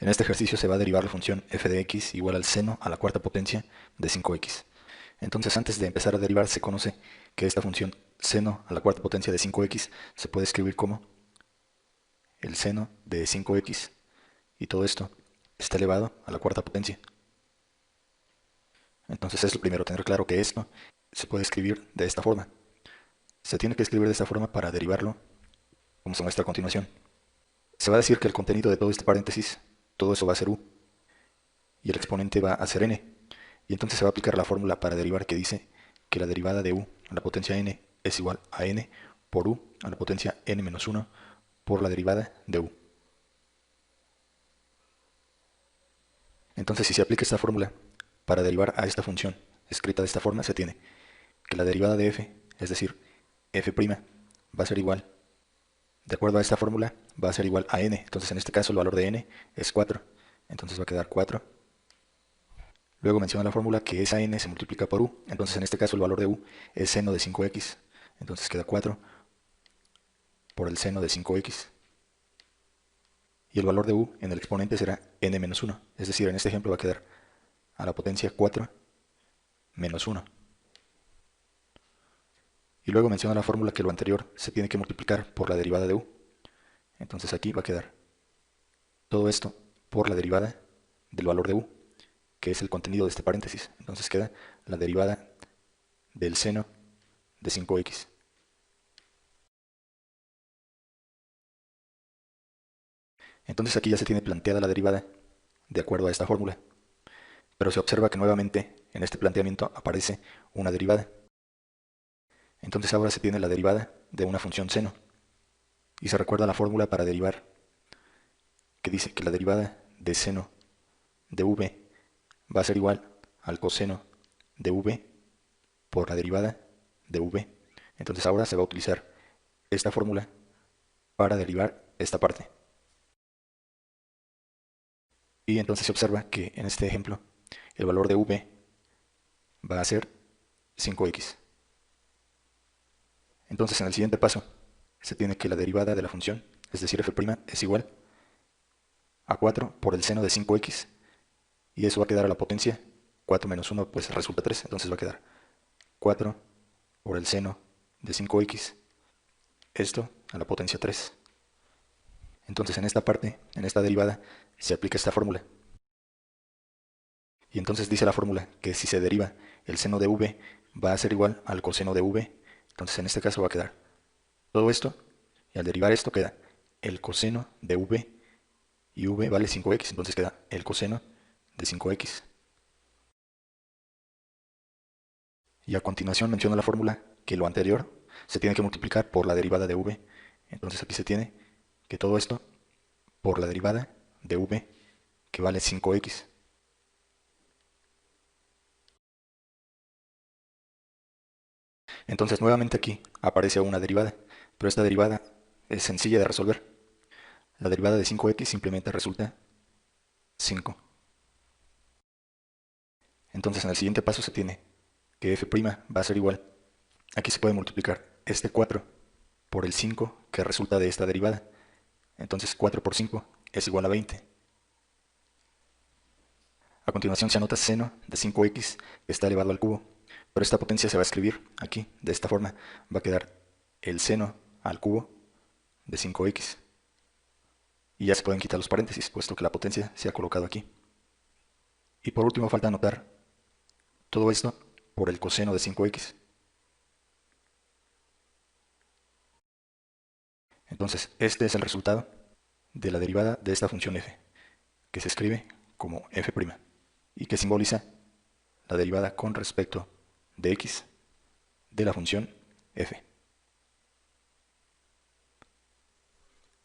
En este ejercicio se va a derivar la función f de x igual al seno a la cuarta potencia de 5x. Entonces, antes de empezar a derivar, se conoce que esta función seno a la cuarta potencia de 5x se puede escribir como el seno de 5x, y todo esto está elevado a la cuarta potencia. Entonces es lo primero, tener claro que esto se puede escribir de esta forma. Se tiene que escribir de esta forma para derivarlo, como se muestra a continuación. Se va a decir que el contenido de todo este paréntesis, todo eso va a ser u, y el exponente va a ser n. Y entonces se va a aplicar la fórmula para derivar que dice que la derivada de u a la potencia n es igual a n por u a la potencia n menos 1 por la derivada de u. Entonces, si se aplica esta fórmula para derivar a esta función escrita de esta forma, se tiene que la derivada de f, es decir, f', va a ser igual, de acuerdo a esta fórmula, va a ser igual a n. Entonces, en este caso, el valor de n es 4. Entonces va a quedar 4. Luego menciona la fórmula que esa n se multiplica por u. Entonces, en este caso, el valor de u es seno de 5x. Entonces queda 4 por el seno de 5x. Y el valor de u en el exponente será n menos 1. Es decir, en este ejemplo va a quedar a la potencia 4 menos 1. Y luego menciona la fórmula que lo anterior se tiene que multiplicar por la derivada de u. Entonces aquí va a quedar todo esto por la derivada del valor de u, que es el contenido de este paréntesis. Entonces queda la derivada del seno de 5x. Entonces aquí ya se tiene planteada la derivada de acuerdo a esta fórmula. Pero se observa que nuevamente en este planteamiento aparece una derivada. Entonces ahora se tiene la derivada de una función seno. Y se recuerda la fórmula para derivar, que dice que la derivada de seno de v va a ser igual al coseno de v por la derivada de v. Entonces ahora se va a utilizar esta fórmula para derivar esta parte. Y entonces se observa que en este ejemplo el valor de v va a ser 5x. Entonces en el siguiente paso se tiene que la derivada de la función, es decir, f' es igual a 4 por el seno de 5x, y eso va a quedar a la potencia 4 menos 1, pues resulta 3. Entonces va a quedar 4 por el seno de 5x, esto a la potencia 3. Entonces en esta parte, en esta derivada, se aplica esta fórmula. Y entonces dice la fórmula que si se deriva el seno de v va a ser igual al coseno de v. Entonces en este caso va a quedar todo esto, y al derivar esto queda el coseno de v, y v vale 5x, entonces queda el coseno de 5x. Y a continuación menciona la fórmula que lo anterior se tiene que multiplicar por la derivada de v. Entonces aquí se tiene que todo esto por la derivada de v, que vale 5x. Entonces nuevamente aquí aparece una derivada, pero esta derivada es sencilla de resolver. La derivada de 5x simplemente resulta 5. Entonces en el siguiente paso se tiene que f' va a ser igual. Aquí se puede multiplicar este 4 por el 5 que resulta de esta derivada. Entonces 4 por 5 es igual a 20. A continuación se anota seno de 5x que está elevado al cubo. Pero esta potencia se va a escribir aquí, de esta forma. Va a quedar el seno al cubo de 5x. Y ya se pueden quitar los paréntesis, puesto que la potencia se ha colocado aquí. Y por último falta anotar todo esto por el coseno de 5x. Entonces, este es el resultado de la derivada de esta función f, que se escribe como f', y que simboliza la derivada con respecto de x de la función f.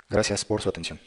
Gracias por su atención.